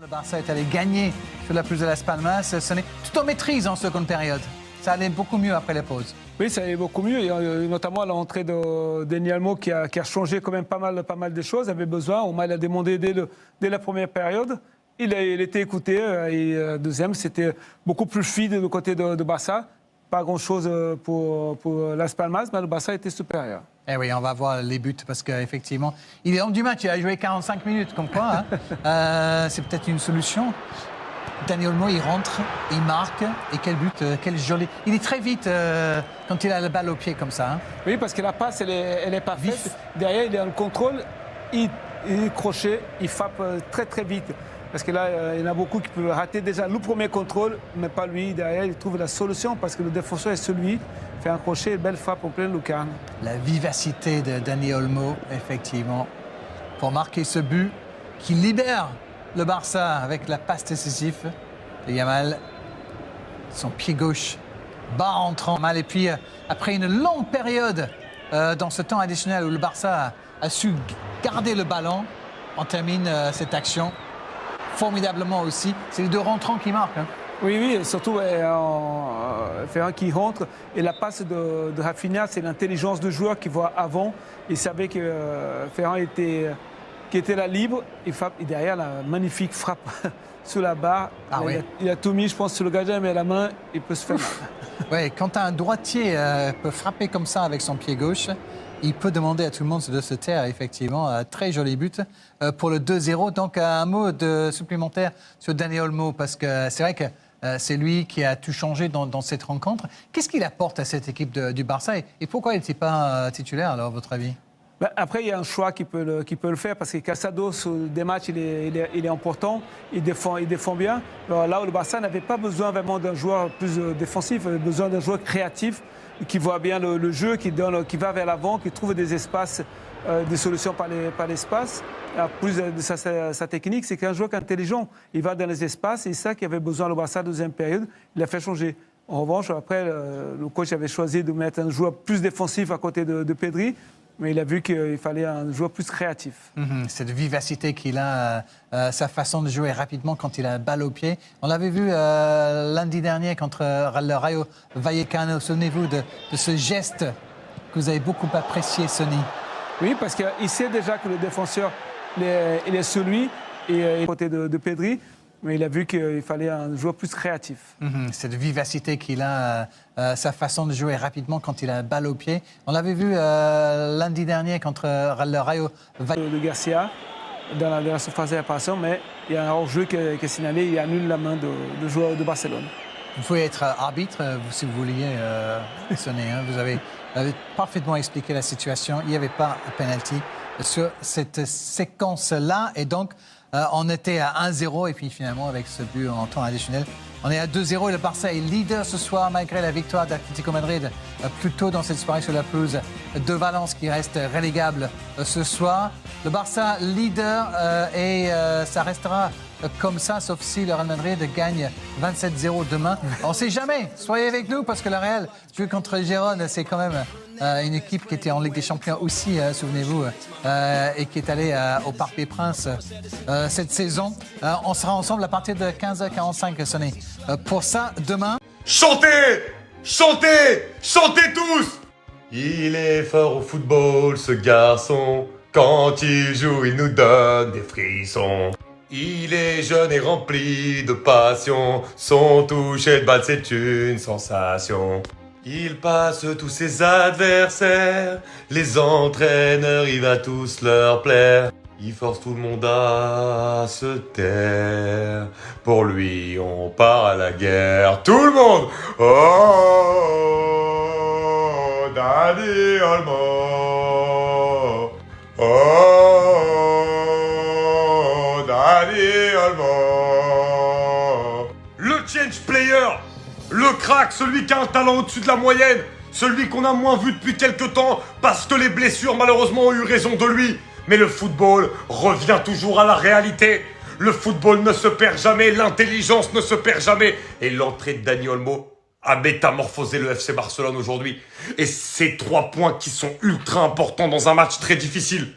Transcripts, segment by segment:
Le Barça est allé gagner sur la pelouse de Las Palmas, ce n'est tout en maîtrise en seconde période. Ça allait beaucoup mieux après la pause. Oui, ça allait beaucoup mieux, et notamment à l'entrée de Dani Olmo qui a changé quand même pas mal de choses. Il avait besoin, Omar l'a demandé dès la première période. Il était écouté, et deuxième, c'était beaucoup plus fluide du côté de Barça. Pas grand-chose pour Las Palmas, mais le Barça était supérieur. Eh oui, on va voir les buts parce qu'effectivement, il est homme du match, il a joué 45 minutes, comme quoi. C'est peut-être une solution. Dani Olmo, il rentre, il marque, et quel but, quel joli. Il est très vite quand il a la balle au pied comme ça. Oui, parce que la passe, elle est parfaite. Vif. Derrière, il est en contrôle, il est crochet, il frappe très vite. Parce que là, il y en a beaucoup qui peuvent rater déjà le premier contrôle, mais pas lui. Derrière, il trouve la solution parce que le défenseur est celui. Fait un crochet, une belle frappe en pleine lucarne. La vivacité de Dani Olmo, effectivement, pour marquer ce but qui libère le Barça avec la passe décisive de Yamal. Son pied gauche bas entrant mal. Et puis, après une longue période dans ce temps additionnel où le Barça a su garder le ballon, on termine cette action formidablement aussi. C'est les deux rentrants qui marquent. Oui, et surtout Ferran qui rentre. Et la passe de Rafinha, c'est l'intelligence du joueur qui voit avant. Il savait que Ferran était là libre. Et derrière, la magnifique frappe sur la barre. Oui. Il a tout mis, je pense, sur le gardien, mais à la main, il peut se faire mal. Oui, quand un droitier peut frapper comme ça avec son pied gauche, il peut demander à tout le monde de se taire, effectivement. Très joli but pour le 2-0. Donc, un mot supplémentaire sur Dani Olmo, parce que c'est vrai que c'est lui qui a tout changé dans cette rencontre. Qu'est-ce qu'il apporte à cette équipe du Barça et pourquoi il n'était pas titulaire, alors, à votre avis? Après, il y a un choix qui peut le faire, parce que Casado, sur des matchs, il est important, il défend bien. Alors là où le Barça n'avait pas besoin vraiment d'un joueur plus défensif, il avait besoin d'un joueur créatif, qui voit bien le jeu, qui va vers l'avant, qui trouve des espaces, des solutions par l'espace. Plus de sa technique, c'est qu'un joueur intelligent, il va dans les espaces, et c'est ça qu'il avait besoin le Barça deuxième période, il a fait changer. En revanche, après, le coach avait choisi de mettre un joueur plus défensif à côté de Pedri, mais il a vu qu'il fallait un joueur plus créatif. Cette vivacité qu'il a, sa façon de jouer rapidement quand il a la balle au pied. On l'avait vu lundi dernier contre le Rayo Vallecano. Souvenez-vous de ce geste que vous avez beaucoup apprécié, Sonny. Oui, parce qu'il sait déjà que le défenseur, il est celui, et à côté de Pedri. Mais il a vu qu'il fallait un joueur plus créatif. Cette vivacité qu'il a, sa façon de jouer rapidement quand il a la balle au pied. On l'avait vu lundi dernier contre le Rayo Vallecano. De Garcia dans la surface de réparation, mais il y a un hors-jeu qui est signalé, il annule la main de joueur de Barcelone. Vous pouvez être arbitre si vous vouliez, Sonny. Vous avez parfaitement expliqué la situation. Il n'y avait pas de penalty sur cette séquence-là. Et donc, on était à 1-0 et puis finalement, avec ce but en temps additionnel, on est à 2-0 et le Barça est leader ce soir malgré la victoire d'Atlético Madrid plus tôt dans cette soirée sur la pelouse de Valence qui reste relégable ce soir. Le Barça leader et ça restera comme ça, sauf si le Real Madrid gagne 27-0 demain. On ne sait jamais. Soyez avec nous parce que le Real joue contre Gérone. C'est quand même une équipe qui était en Ligue des Champions aussi, souvenez-vous, et qui est allée au Parc des Princes cette saison. On sera ensemble à partir de 15h45, Sonny. Pour ça, demain... Chantez! Chantez! Chantez tous! Il est fort au football, ce garçon. Quand il joue, il nous donne des frissons. Il est jeune et rempli de passion. Son toucher de balle, c'est une sensation. Il passe tous ses adversaires. Les entraîneurs, il va tous leur plaire. Il force tout le monde à se taire. Pour lui, on part à la guerre. Tout le monde! Oh, Dani Olmo. Oh, Dani Olmo. Le change player, le crack, celui qui a un talent au-dessus de la moyenne, celui qu'on a moins vu depuis quelques temps parce que les blessures malheureusement ont eu raison de lui. Mais le football revient toujours à la réalité. Le football ne se perd jamais, l'intelligence ne se perd jamais. Et l'entrée de Dani Olmo a métamorphosé le FC Barcelone aujourd'hui. Et c'est 3 points qui sont ultra importants dans un match très difficile.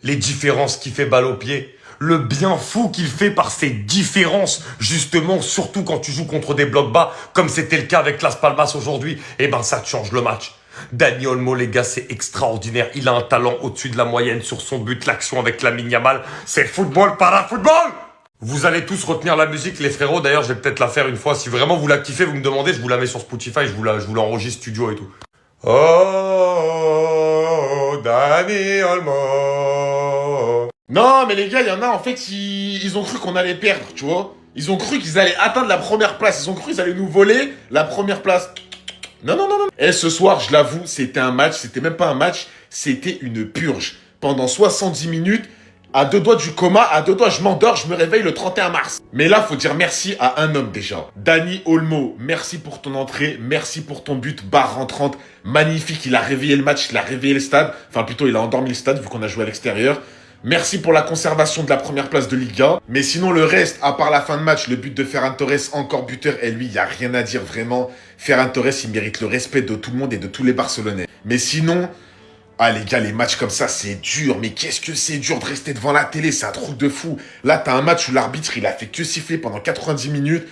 Les différences qui fait balle au pied, Le bien fou qu'il fait par ses différences, justement, surtout quand tu joues contre des blocs bas, comme c'était le cas avec Las Palmas aujourd'hui, eh ben ça te change le match. Dani Olmo, les gars, c'est extraordinaire. Il a un talent au-dessus de la moyenne sur son but, l'action avec Lamine Yamal. C'est football para football. Vous allez tous retenir la musique, les frérots. D'ailleurs, je vais peut-être la faire une fois. Si vraiment vous la kiffez, vous me demandez, je vous la mets sur Spotify, je vous l'enregistre studio et tout. Oh, Dani Olmo. Non, mais les gars, il y en a, en fait, ils ont cru qu'on allait perdre, tu vois. Ils ont cru qu'ils allaient atteindre la première place. Ils ont cru qu'ils allaient nous voler la première place. Non, non, non, non. Et ce soir, je l'avoue, c'était un match. C'était même pas un match. C'était une purge. Pendant 70 minutes, à 2 doigts du coma, à 2 doigts, je m'endors, je me réveille le 31 mars. Mais là, faut dire merci à un homme déjà. Dani Olmo, merci pour ton entrée. Merci pour ton but, barre rentrante. Magnifique, il a réveillé le match, il a réveillé le stade. Enfin, plutôt, il a endormi le stade vu qu'on a joué à l'extérieur. Merci pour la conservation de la première place de Liga. Mais sinon, le reste, à part la fin de match, le but de Ferran Torres, encore buteur, et lui, il n'y a rien à dire vraiment. Ferran Torres, il mérite le respect de tout le monde et de tous les Barcelonais. Mais sinon, ah les gars, les matchs comme ça, c'est dur. Mais qu'est-ce que c'est dur de rester devant la télé, c'est un truc de fou. Là, t'as un match où l'arbitre, il a fait que siffler pendant 90 minutes.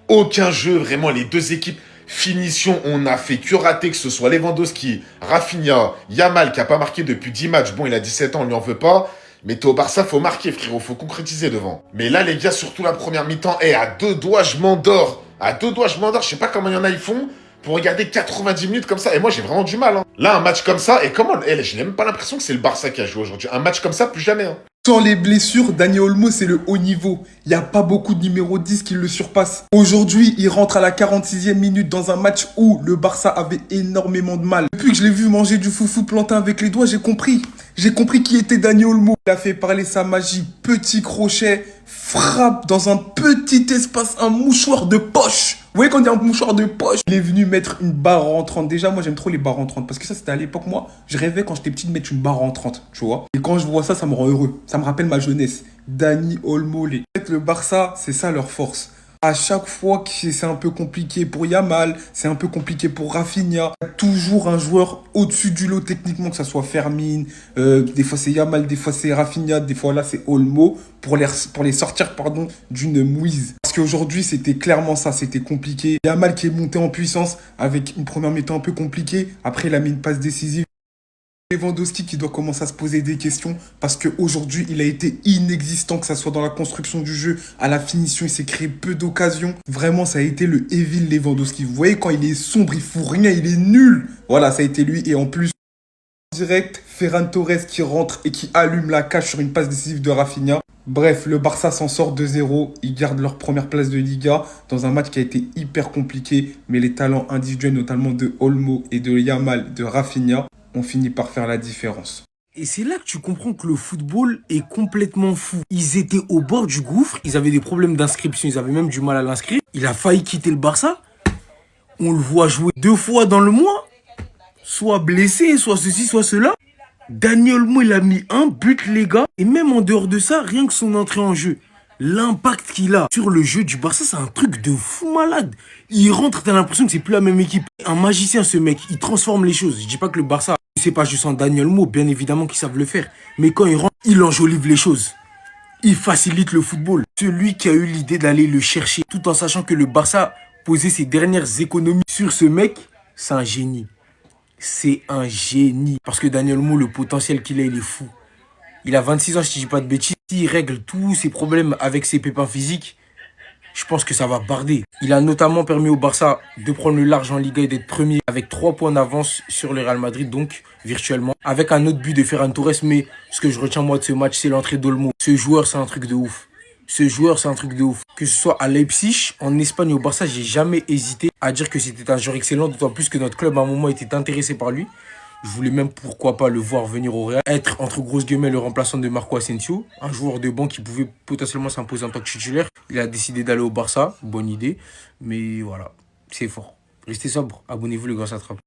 Aucun jeu, vraiment, les deux équipes. Finition, on a fait que rater, que ce soit Lewandowski, Rafinha, Yamal, qui a pas marqué depuis 10 matchs. Bon, il a 17 ans, on lui en veut pas. Mais t'es au Barça, faut marquer, frérot, faut concrétiser devant. Mais là, les gars, surtout la première mi-temps, à 2 doigts, je m'endors. À 2 doigts, je m'endors. Je sais pas comment il y en a, ils font pour regarder 90 minutes comme ça. Et moi, j'ai vraiment du mal. Hein. Là, un match comme ça, et comment je n'ai même pas l'impression que c'est le Barça qui a joué aujourd'hui. Un match comme ça, plus jamais. Hein. Sans les blessures, Dani Olmo, c'est le haut niveau. Il n'y a pas beaucoup de numéro 10 qui le surpassent. Aujourd'hui, il rentre à la 46e minute dans un match où le Barça avait énormément de mal. Depuis que je l'ai vu manger du foufou plantain avec les doigts, j'ai compris. J'ai compris qui était Dani Olmo. Il a fait parler sa magie. Petit crochet, frappe dans un petit espace, un mouchoir de poche. Vous voyez quand il y a un mouchoir de poche, il est venu mettre une barre rentrante. Déjà, moi, j'aime trop les barres rentrantes. Parce que ça, c'était à l'époque, moi, je rêvais quand j'étais petit de mettre une barre rentrante, tu vois. Et quand je vois ça, ça me rend heureux. Ça me rappelle ma jeunesse. Dani Olmo. En fait, le Barça, c'est ça leur force. À chaque fois que c'est un peu compliqué pour Yamal, c'est un peu compliqué pour Rafinha, il y a toujours un joueur au-dessus du lot techniquement, que ça soit Fermin, des fois c'est Yamal, des fois c'est Rafinha, des fois là c'est Olmo, pour les sortir d'une mouise. Parce qu'aujourd'hui c'était clairement ça, c'était compliqué. Yamal qui est monté en puissance avec une première mi-temps un peu compliquée, après il a mis une passe décisive. Lewandowski qui doit commencer à se poser des questions parce qu'aujourd'hui il a été inexistant, que ça soit dans la construction du jeu, à la finition, il s'est créé peu d'occasions. Vraiment, ça a été le Evil Lewandowski. Vous voyez, quand il est sombre, il fout rien, il est nul. Voilà, ça a été lui. Et en plus, direct, Ferran Torres qui rentre et qui allume la cage sur une passe décisive de Rafinha. Bref, le Barça s'en sort 2-0. Ils gardent leur première place de Liga dans un match qui a été hyper compliqué. Mais les talents individuels, notamment de Olmo et de Yamal, de Rafinha, on finit par faire la différence. Et c'est là que tu comprends que le football est complètement fou. Ils étaient au bord du gouffre, ils avaient des problèmes d'inscription, ils avaient même du mal à l'inscrire. Il a failli quitter le Barça. On le voit jouer 2 fois dans le mois. Soit blessé, soit ceci, soit cela. Dani Olmo, il a mis un but, les gars. Et même en dehors de ça, rien que son entrée en jeu. L'impact qu'il a sur le jeu du Barça, c'est un truc de fou malade. Il rentre, t'as l'impression que c'est plus la même équipe. Un magicien, ce mec, il transforme les choses. Je dis pas que le Barça, c'est pas juste en Dani Olmo, bien évidemment qu'ils savent le faire. Mais quand il rentre, il enjolive les choses. Il facilite le football. Celui qui a eu l'idée d'aller le chercher, tout en sachant que le Barça posait ses dernières économies sur ce mec, c'est un génie. C'est un génie. Parce que Dani Olmo, le potentiel qu'il a, il est fou. Il a 26 ans, si je dis pas de bêtises. S'il règle tous ses problèmes avec ses pépins physiques, je pense que ça va barder. Il a notamment permis au Barça de prendre le large en Liga et d'être premier avec 3 points d'avance sur le Real Madrid, donc virtuellement. Avec un autre but de Ferran Torres, mais ce que je retiens moi de ce match, c'est l'entrée d'Olmo. Ce joueur, c'est un truc de ouf. Ce joueur, c'est un truc de ouf. Que ce soit à Leipzig, en Espagne ou au Barça, j'ai jamais hésité à dire que c'était un joueur excellent, d'autant plus que notre club à un moment était intéressé par lui. Je voulais même, pourquoi pas, le voir venir au Real. Être, entre grosses guillemets, le remplaçant de Marco Asensio. Un joueur de banc qui pouvait potentiellement s'imposer en tant que titulaire. Il a décidé d'aller au Barça. Bonne idée. Mais voilà, c'est fort. Restez sobre. Abonnez-vous, les gars, ça attrape.